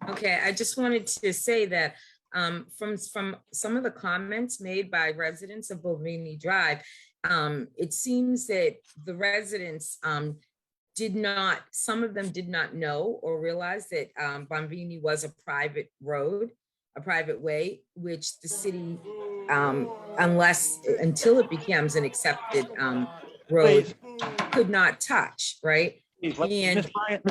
Okay, I just wanted to say that from some of the comments made by residents of Bovini Drive, it seems that the residents some of them did not know or realize that Bombini was a private road, a private way, which the city, until it becomes an accepted road, Please, could not touch, right? Miss And Bryant,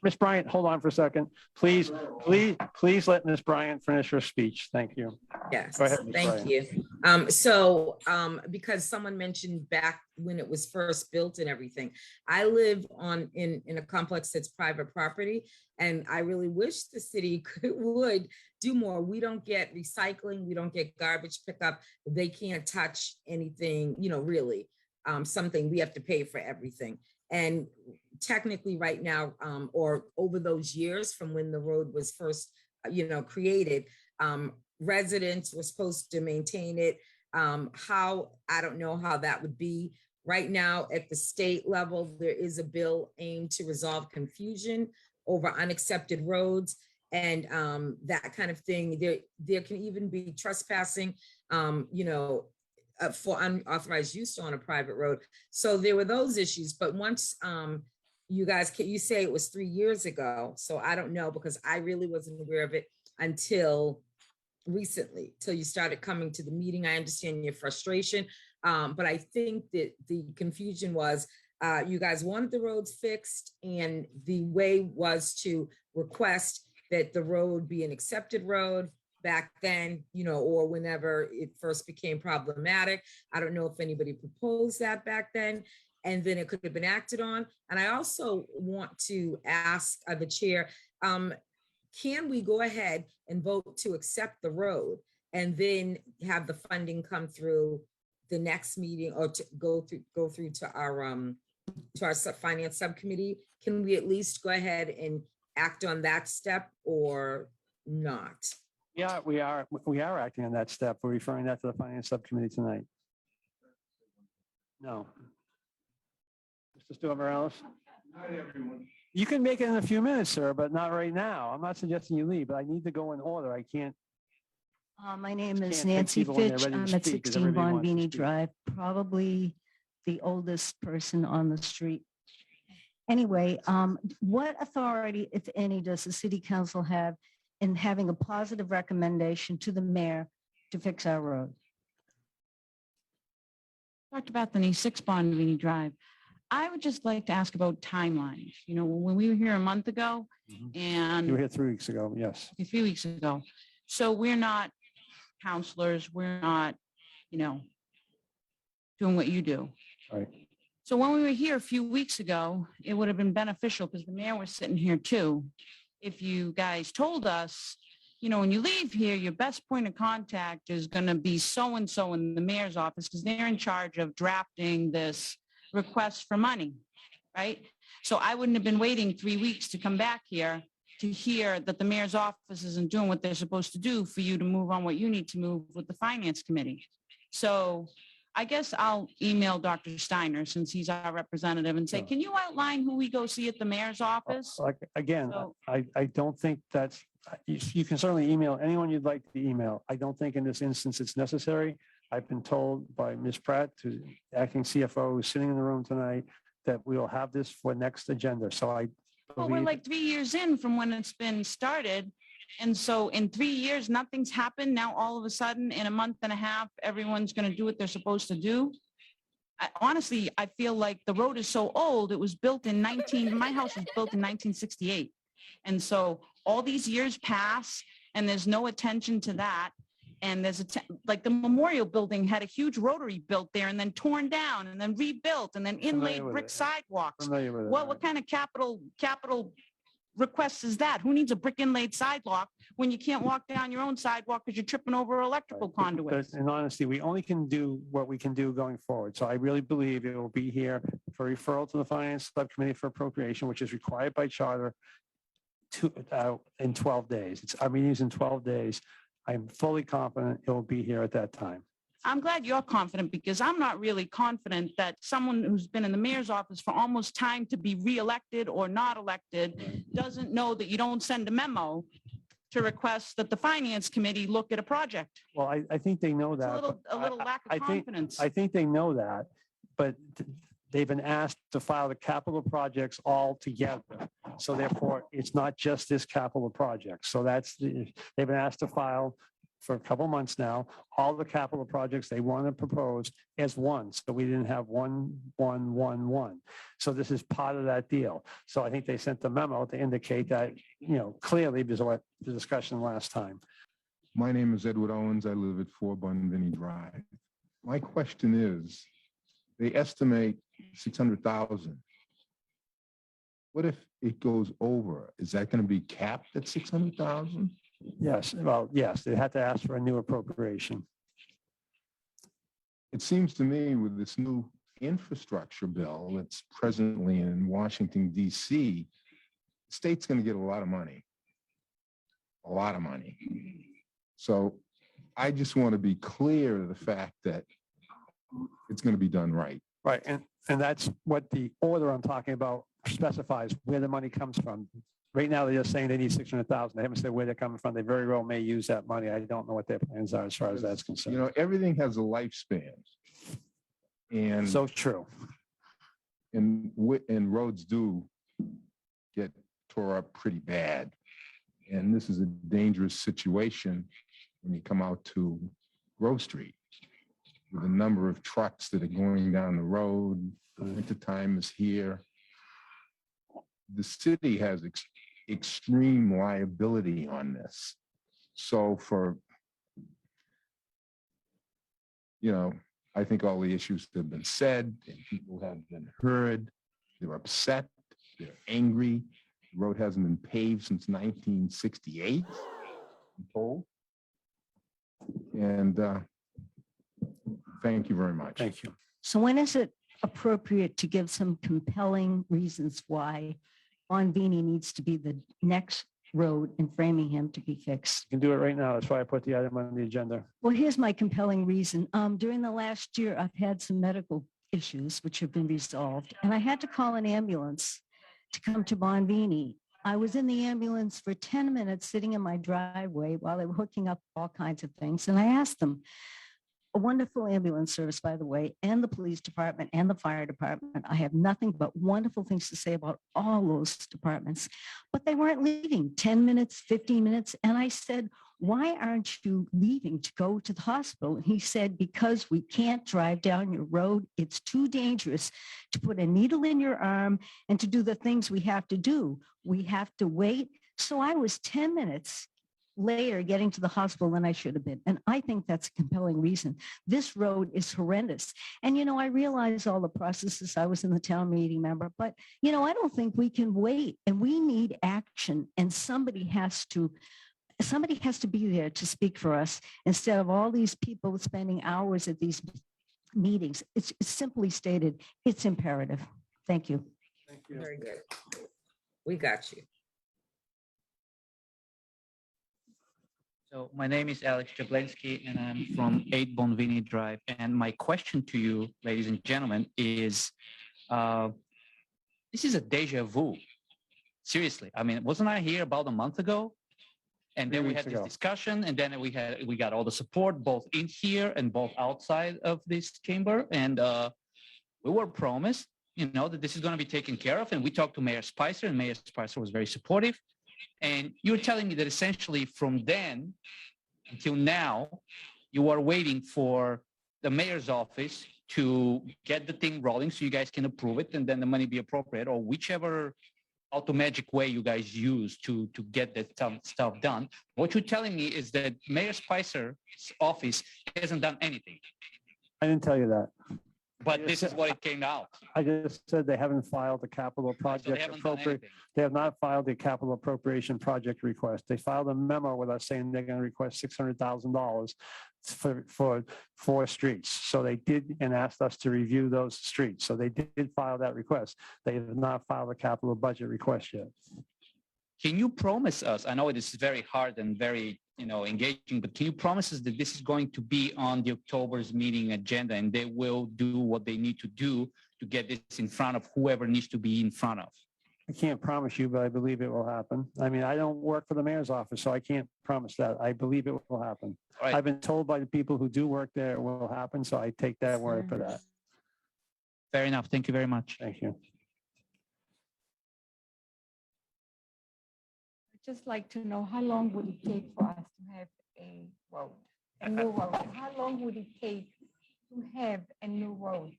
Miss Bryant, hold on for a second. Please let Miss Bryant finish her speech. Thank you. yes, Go ahead, Ms. thank Bryant. you. Because someone mentioned back when it was first built and everything, I live in a complex that's private property, and I really wish the city would do more. We don't get recycling, we don't get garbage pickup. They can't touch anything, really. Something we have to pay for everything. And technically right now, or over those years from when the road was first, created, residents were supposed to maintain it. I don't know how that would be. Right now at the state level, there is a bill aimed to resolve confusion over unaccepted roads and that kind of thing. There can even be trespassing, for unauthorized use on a private road. So there were those issues, but once you say it was 3 years ago, so I don't know, because I really wasn't aware of it until recently, till you started coming to the meeting. I understand your frustration, but I think that the confusion was you guys wanted the roads fixed, and the way was to request that the road be an accepted road back then, or whenever it first became problematic. I don't know if anybody proposed that back then, and then it could have been acted on. And I also want to ask the chair, can we go ahead and vote to accept the road and then have the funding come through the next meeting, or to go through to our finance subcommittee? Can we at least go ahead and act on that step or not? Yeah, we are acting on that step. We're referring that to the finance subcommittee tonight. No. Mr. Stuart Morales? Not everyone. You can make it in a few minutes, sir, but not right now. I'm not suggesting you leave, but I need to go in order. I can't. My name is Can't take Nancy people when they're Fitch. ready to I'm at speak, 'cause 16 everybody wants to Bonvini speak. Drive, probably the oldest person on the street. Anyway, what authority, if any, does the city council have in having a positive recommendation to the mayor to fix our road? Dr. Bethany, 6 Bonvini Drive. I would just like to ask about timelines. When we were here a month ago and You were here 3 weeks ago, yes. a few weeks ago. So we're not counselors. We're not, doing what you do. Right. So when we were here a few weeks ago, it would have been beneficial because the mayor was sitting here too. If you guys told us, when you leave here, your best point of contact is going to be so-and-so in the mayor's office because they're in charge of drafting this request for money, right? So I wouldn't have been waiting 3 weeks to come back here to hear that the mayor's office isn't doing what they're supposed to do for you to move on what you need to move with the finance committee. So I guess I'll email Dr. Steiner, since he's our representative, and say, can you outline who we go see at the mayor's office? Like, again, So- I don't think that's, you can certainly email anyone you'd like to email. I don't think in this instance it's necessary. I've been told by Ms. Pratt, who's acting CFO, who's sitting in the room tonight, that we will have this for next agenda. So I Well, we're believe, like 3 years in from when it's been started. And so in 3 years, nothing's happened. Now, all of a sudden, in a month and a half, everyone's going to do what they're supposed to do. Honestly, I feel like the road is so old. It was built in my house was built in 1968. And so all these years pass and there's no attention to that. And there's like the memorial building had a huge rotary built there and then torn down and then rebuilt and then inlaid with brick it. sidewalks. familiar with it. What kind of capital request is that? Who needs a brick inlaid sidewalk when you can't walk down your own sidewalk because you're tripping over electrical conduits? But in honesty, we only can do what we can do going forward. So I really believe it will be here for referral to the finance subcommittee for appropriation, which is required by charter in 12 days. Our meeting's in 12 days. I'm fully confident it will be here at that time. I'm glad you're confident because I'm not really confident that someone who's been in the mayor's office for almost time to be reelected or not elected doesn't know that you don't send a memo to request that the finance committee look at a project. Well, I think they know It's a that. little, but a little lack of confidence. I think they know that, but they've been asked to file the capital projects all together. So therefore, it's not just this capital project. So they've been asked to file for a couple months now, all the capital projects they want to propose as one. So we didn't have one. So this is part of that deal. So I think they sent the memo to indicate that, clearly because of what the discussion last time. My name is Edward Owens. I live at 4 Bunvinny Drive. My question is, they estimate 600,000. What if it goes over? Is that going to be capped at 600,000? Yes, well, yes, they had to ask for a new appropriation. It seems to me with this new infrastructure bill that's presently in Washington, D.C., the state's going to get a lot of money. A lot of money. So I just want to be clear of the fact that it's going to be done right. Right, and that's what the order I'm talking about specifies, where the money comes from. Right now, they're just saying they need 600,000. They haven't said where they're coming from. They very well may use that money. I don't know what their plans are as far as that's concerned. Everything has a lifespan. And So true. and roads do get tore up pretty bad. And this is a dangerous situation when you come out to Grove Street with a number of trucks that are going down the road. The winter time is here. The city has extreme liability on this. So I think all the issues have been said and people have been heard. They're upset. They're angry. The road hasn't been paved since 1968, I'm told. And thank you very much. Thank you. So when is it appropriate to give some compelling reasons why Bonvini needs to be the next road in Framingham to be fixed? You can do it right now. That's why I put the item on the agenda. Well, here's my compelling reason. During the last year, I've had some medical issues which have been resolved, and I had to call an ambulance to come to Bonvini. I was in the ambulance for 10 minutes sitting in my driveway while they were hooking up all kinds of things. And I asked them, a wonderful ambulance service, by the way, and the police department and the fire department. I have nothing but wonderful things to say about all those departments, but they weren't leaving 10 minutes, 15 minutes. And I said, why aren't you leaving to go to the hospital? And he said, because we can't drive down your road. It's too dangerous to put a needle in your arm and to do the things we have to do. We have to wait. So I was 10 minutes later getting to the hospital than I should have been. And I think that's a compelling reason. This road is horrendous. And, I realize all the processes. I was in the town meeting member, but, I don't think we can wait, and we need action. And somebody has to be there to speak for us instead of all these people spending hours at these meetings. It's simply stated, it's imperative. Thank you. Thank you. Very good. We got you. So my name is Alex Jablensky and I'm from 8 Bonvini Drive. And my question to you, ladies and gentlemen, is this is a deja vu. Seriously. I mean, wasn't I here about a month ago? And then we had this discussion, and then we got all the support both in here and both outside of this chamber. And we were promised, that this is going to be taken care of. And we talked to Mayor Spicer, and Mayor Spicer was very supportive. And you're telling me that essentially from then until now, you are waiting for the mayor's office to get the thing rolling so you guys can approve it and then the money be appropriate, or whichever automagic way you guys use to get that stuff done. What you're telling me is that Mayor Spicer's office hasn't done anything. I didn't tell you that. But this is what it came out. I just said they haven't filed the capital project appropriate. They have not filed the capital appropriation project request. They filed a memo with us saying they're going to request $600,000 for 4 streets. So they did, and asked us to review those streets. So they did file that request. They have not filed a capital budget request yet. Can you promise us, I know it is very hard and very engaging, but can you promise us that this is going to be on the October's meeting agenda and they will do what they need to do to get this in front of whoever needs to be in front of? I can't promise you, but I believe it will happen. I mean, I don't work for the mayor's office, so I can't promise that. I believe it will happen. All right. I've been told by the people who do work there it will happen, so I take that word for that. Fair enough. Thank you very much. Thank you. I'd just like to know how long would it take for us to have a road, a new road? How long would it take to have a new road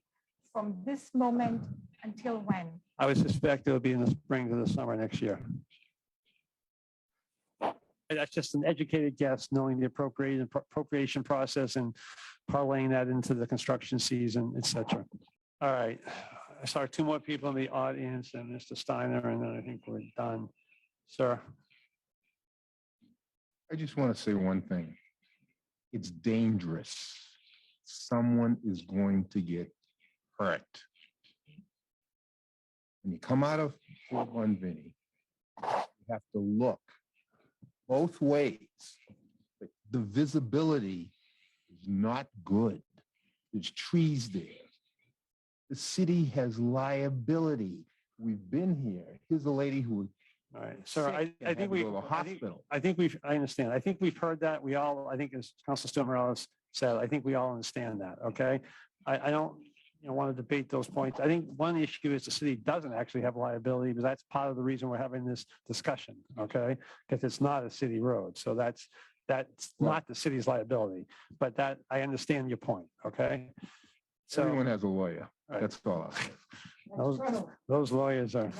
from this moment until when? I would suspect it'll be in the spring to the summer next year. That's just an educated guess, knowing the appropriation process and parlaying that into the construction season, et cetera. All right. I saw two more people in the audience and Mr. Steiner, and then I think we're done. Sir. I just want to say one thing. It's dangerous. Someone is going to get hurt. When you come out of Fort One, Vinny, you have to look both ways. The visibility is not good. There's trees there. The city has liability. We've been here. Here's a lady who. All right, sir, I think we, hospital. I understand. I think we've heard that. We all, I think as Council Stewart Morales said, I think we all understand that, okay? I don't, want to debate those points. I think one issue is the city doesn't actually have liability, but that's part of the reason we're having this discussion, okay? Because it's not a city road. So that's not the city's liability, but that, I understand your point, okay? So Everyone has a lawyer. Right. That's all. those lawyers are.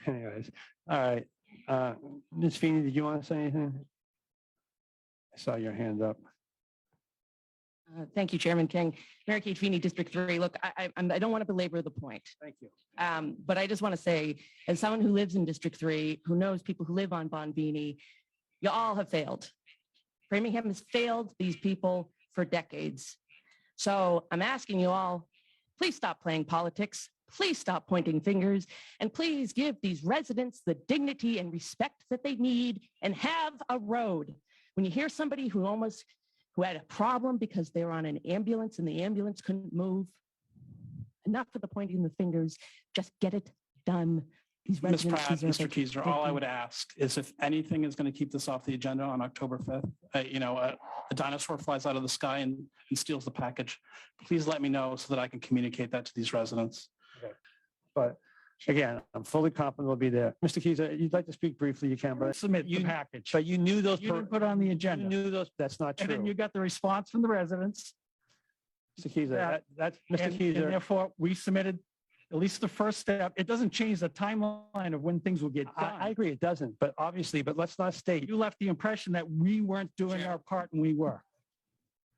Anyways, all right. Ms. Feeney, did you want to say anything? I saw your hand up. Thank you, Chairman King. Mary Kate Feeney, District 3. Look, I don't want to belabor the point. Thank you. But I just want to say, as someone who lives in District 3, who knows people who live on Bonbini, you all have failed. Framingham has failed these people for decades. So I'm asking you all, please stop playing politics. Please stop pointing fingers, and please give these residents the dignity and respect that they need and have a road. When you hear somebody who had a problem because they were on an ambulance and the ambulance couldn't move, enough of the pointing the fingers, just get it done. These Ms. residents Pratt, deserve Mr. it. Keiser, Thank all I you. would ask is if anything is going to keep this off the agenda on October 5th, a dinosaur flies out of the sky and steals the package, please let me know so that I can communicate that to these residents. Okay. But again, I'm fully confident we'll be there. Mr. Keyser, you'd like to speak briefly, you can, but Submit the package. but you knew those. You didn't put on the You agenda. knew those. That's not And then true. you got the response from the residents. Mr. Keyser, that's Mr. And Keyser. therefore, we submitted at least the first step. It doesn't change the timeline of when things will get done. I agree, it doesn't, but obviously, but let's not state. You left the impression that we weren't doing our part, and we were.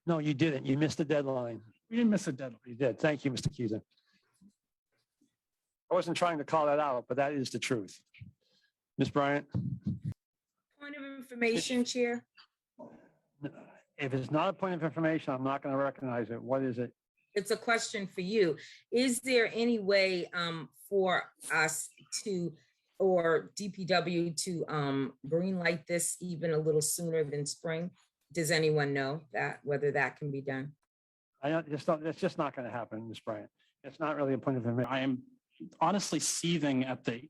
No, you didn't. You missed the deadline. We didn't miss a deadline. You did. Thank you, Mr. Keyser. I wasn't trying to call that out, but that is the truth. Ms. Bryant? Point of information, Chair. If it's not a point of information, I'm not going to recognize it. What is it? It's a question for you. Is there any way for us to, or DPW to greenlight this even a little sooner than spring? Does anyone know that, whether that can be done? It's just not going to happen, Ms. Bryant. It's not really a point of information. I am honestly seething at the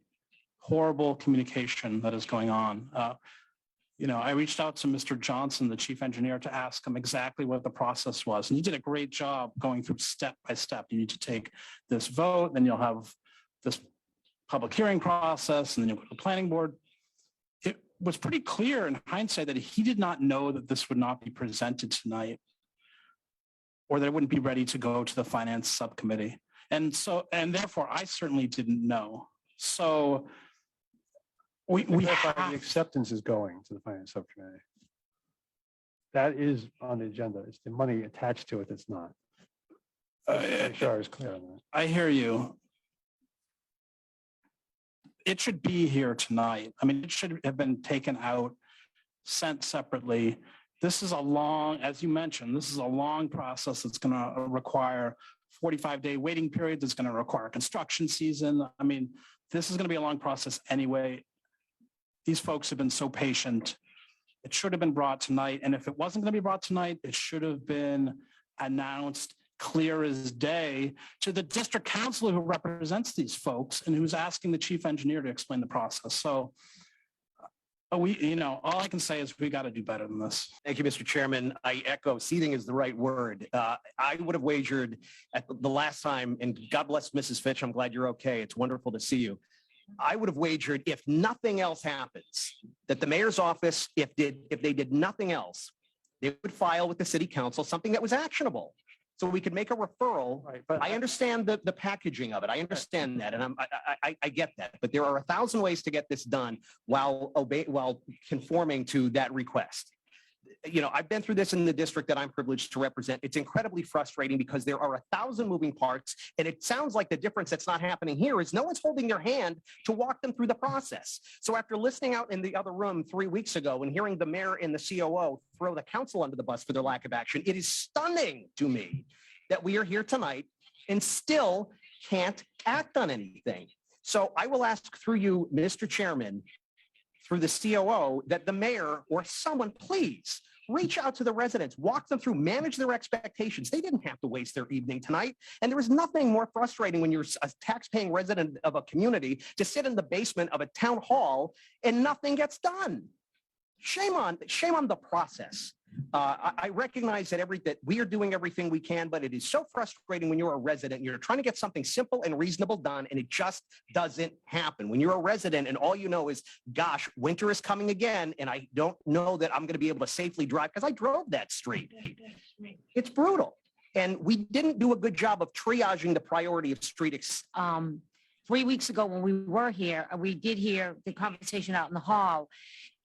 horrible communication that is going on. I reached out to Mr. Johnson, the chief engineer, to ask him exactly what the process was. And he did a great job going through step by step. You need to take this vote, then you'll have this public hearing process, and then you'll go to the planning board. It was pretty clear in hindsight that he did not know that this would not be presented tonight, or that it wouldn't be ready to go to the finance subcommittee. And therefore, I certainly didn't know. So we Clarify have the acceptance is going to the finance subcommittee. That is on the agenda. It's the money attached to it that's not. I'm sure I was clear on that. I hear you. It should be here tonight. I mean, it should have been taken out, sent separately. This is a long, as you mentioned, this is a long process that's going to require 45-day waiting period. That's going to require a construction season. I mean, this is going to be a long process anyway. These folks have been so patient. It should have been brought tonight. And if it wasn't going to be brought tonight, it should have been announced clear as day to the district councilor who represents these folks and who's asking the chief engineer to explain the process. So all I can say is we got to do better than this. Thank you, Mr. Chairman. I echo, seething is the right word. I would have wagered at the last time, and God bless Mrs. Fitch, I'm glad you're okay. It's wonderful to see you. I would have wagered, if nothing else happens, that the mayor's office, if they did nothing else, they would file with the city council something that was actionable. So we could make a referral. Right, but I understand the packaging of it. I understand that, and I get that. But there are 1,000 ways to get this done while conforming to that request. I've been through this in the district that I'm privileged to represent. It's incredibly frustrating because there are 1,000 moving parts, and it sounds like the difference that's not happening here is no one's holding their hand to walk them through the process. So after listening out in the other room 3 weeks ago and hearing the mayor and the COO throw the council under the bus for their lack of action, it is stunning to me that we are here tonight and still can't act on anything. So I will ask through you, Mr. Chairman, through the COO, that the mayor or someone please reach out to the residents, walk them through, manage their expectations. They didn't have to waste their evening tonight. And there is nothing more frustrating when you're a tax-paying resident of a community to sit in the basement of a town hall and nothing gets done. Shame on the process. I recognize that we are doing everything we can, but it is so frustrating when you're a resident, you're trying to get something simple and reasonable done, and it just doesn't happen. When you're a resident and all you know is, gosh, winter is coming again, and I don't know that I'm going to be able to safely drive because I drove that street. It's brutal. And we didn't do a good job of triaging the priority of street. 3 weeks ago when we were here, we did hear the conversation out in the hall.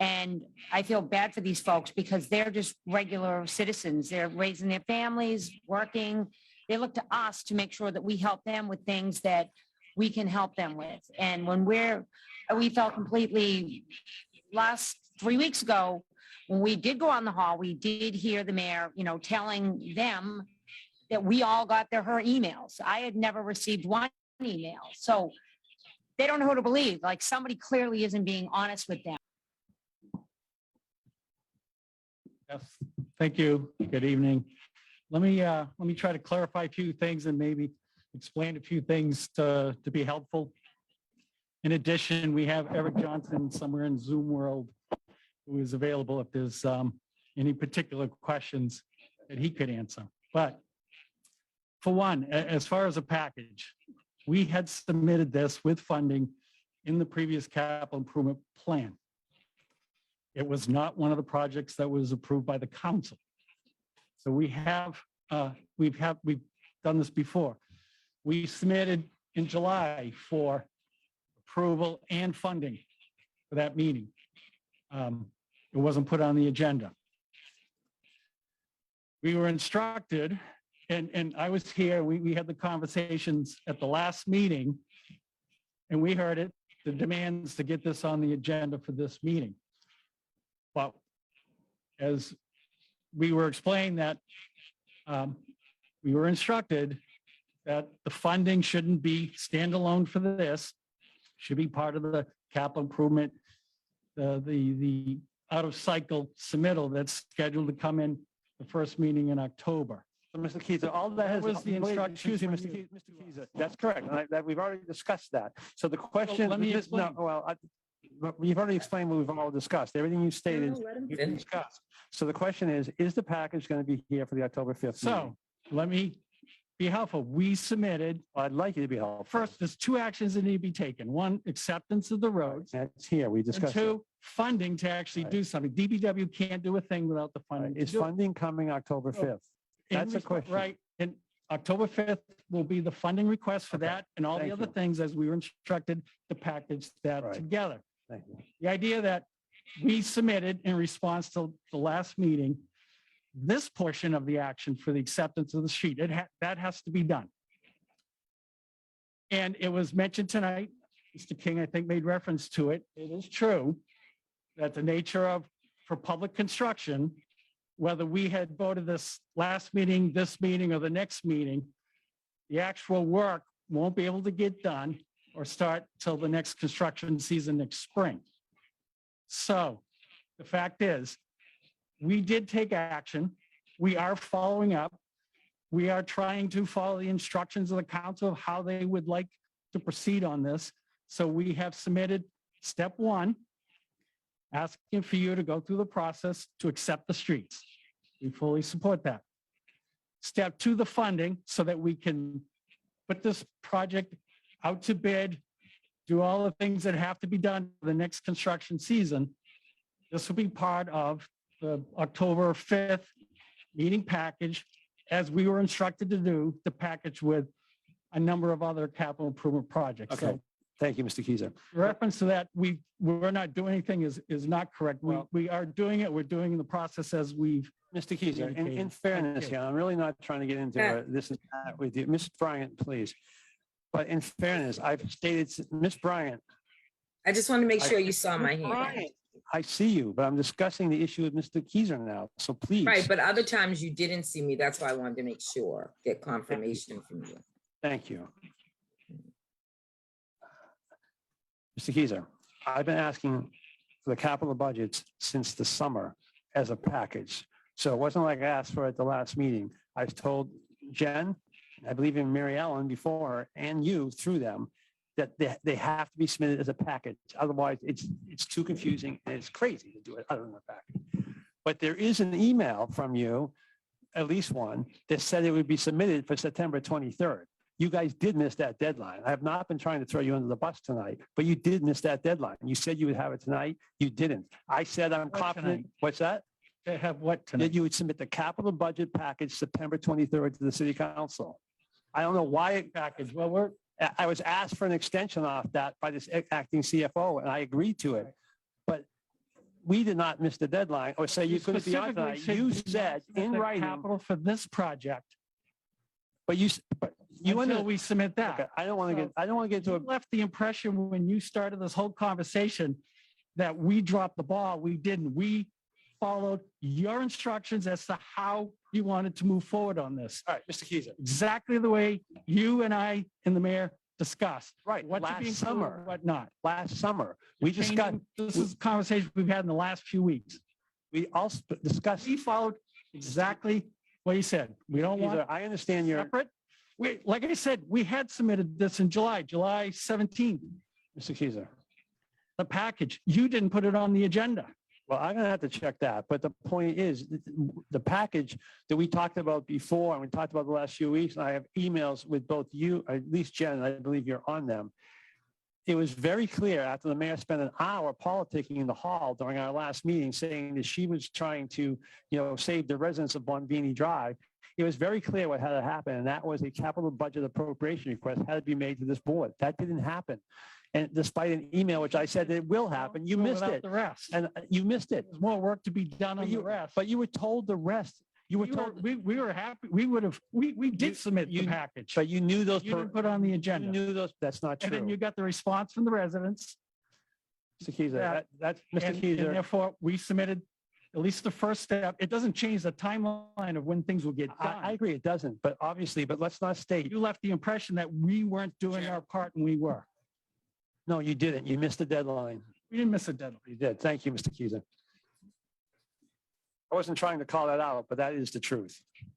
And I feel bad for these folks because they're just regular citizens. They're raising their families, working. They look to us to make sure that we help them with things that we can help them with. And when we felt completely last 3 weeks ago, when we did go on the hall, we did hear the mayor, telling them that we all got her emails. I had never received one email. So they don't know who to believe. Like somebody clearly isn't being honest with them. Yes, thank you. Good evening. Let me try to clarify a few things and maybe explain a few things to be helpful. In addition, we have Eric Johnson somewhere in Zoom world who is available if there's any particular questions that he could answer. But for one, as far as a package, we had submitted this with funding in the previous capital improvement plan. It was not one of the projects that was approved by the council. So we've done this before. We submitted in July for approval and funding for that meeting. It wasn't put on the agenda. We were instructed, and I was here, we had the conversations at the last meeting, and we heard it, the demands to get this on the agenda for this meeting. But as we were explained that we were instructed that the funding shouldn't be standalone for this, should be part of the capital improvement, the out of cycle submittal that's scheduled to come in the first meeting in October. So, Mr. Keyser, all that was the instruction. Excuse me, Mr. Keyser. That's correct. We've already discussed that. So the question, let me explain. You've already explained what we've all discussed. Everything you stated, you've discussed. So the question is the package going to be here for the October 5th? So let me be helpful. We submitted. I'd like you to be helpful. First, there's two actions that need to be taken. One, acceptance of the roads. That's here. We discussed. And two, funding to actually do something. DPW can't do a thing without the funding. Is funding coming October 5th? That's a question. Right. And October 5th will be the funding request for that and all the other things as we were instructed to package that together. Thank you. The idea that we submitted in response to the last meeting, this portion of the action for the acceptance of the sheet, that has to be done. And it was mentioned tonight, Mr. King, I think, made reference to it. It is true that the nature of, for public construction, whether we had voted this last meeting, this meeting, or the next meeting, the actual work won't be able to get done or start till the next construction season next spring. So the fact is, we did take action. We are following up. we are trying to follow the instructions of the council of how they would like to proceed on this. So we have submitted step one, asking for you to go through the process to accept the streets. We fully support that. Step two, the funding, so that we can put this project out to bid, do all the things that have to be done for the next construction season. This will be part of the October 5th meeting package, as we were instructed to do, the package with a number of other capital improvement projects. Okay. So Thank you, Mr. Keyser. reference to that, we're not doing anything is not correct. Well- We are doing it. We're doing the process as we've. Mr. Keyser, in Indicated. fairness, Thank you. here, I'm really not trying to get into this and that with you. Ms. Bryant, please. But in fairness, I've stated, Ms. Bryant. I just want to make sure I- you saw my Ms. hand. Bryant, I see you, but I'm discussing the issue with Mr. Keyser now. So please. Right, but other times you didn't see me. That's why I wanted to make sure, get confirmation from you. Thank you. Mr. Keyser, I've been asking for the capital budgets since the summer as a package. So it wasn't like I asked for it at the last meeting. I've told Jen, I believe in Mary Ellen before her, and you through them, that they have to be submitted as a package. Otherwise, it's too confusing and it's crazy to do it other than a package. But there is an email from you, at least one, that said it would be submitted for September 23rd. You guys did miss that deadline. I have not been trying to throw you under the bus tonight, but you did miss that deadline. You said you would have it tonight. You didn't. I said I'm What confident. tonight? What's that? They have what That tonight? you would submit the capital budget package September 23rd to the city council. I don't know why it Package. Well, I was asked for an extension off that by this acting CFO, and I agreed to it. But we did not miss the deadline or say you couldn't be on specifically tonight. said You do not said submit in the writing, capital for this project but you until under, we submit okay, that. I don't want to get into You a, left the impression when you started this whole conversation that we dropped the ball. We didn't. We followed your instructions as to how you wanted to move forward on this. all right, Mr. Keyser. Exactly the way you and I and the mayor discussed. Right, What to be last included, summer, what not. last summer, we discussed, Changing- This is a conversation we've had in the last few weeks. we also discussed, We followed exactly what you said. We don't want Keyser, I understand your, separate. Like I said, we had submitted this in July 17th, Mr. Keyser. the package. You didn't put it on the agenda. Well, I'm gonna have to check that, but the point is, the package that we talked about before, and we talked about the last few weeks, and I have emails with both you, at least Jen, I believe you're on them. It was very clear after the mayor spent an hour politicking in the hall during our last meeting, saying that she was trying to, save the residents of Bonvini Drive. It was very clear what had to happen, and that was a capital budget appropriation request had to be made to this board. That didn't happen. And despite an email, which I said that it will happen, you Go missed without it. The rest. And you missed it. There's more work to be done on the rest. But you were told the rest. You were told, we were happy. We did submit the package. but you knew those. You didn't put it on the You agenda. knew those. That's not And then true. you got the response from the residents. Mr. Keyser, that's Mr. And Keyser. therefore, we submitted at least the first step. It doesn't change the timeline of when things will get I done. agree, it doesn't, but obviously, but let's not state, You left the impression that we weren't doing our part and we were. no, you didn't. You missed the deadline. We didn't miss a deadline. You did. Thank you, Mr. Keyser. I wasn't trying to call that out, but that is the truth.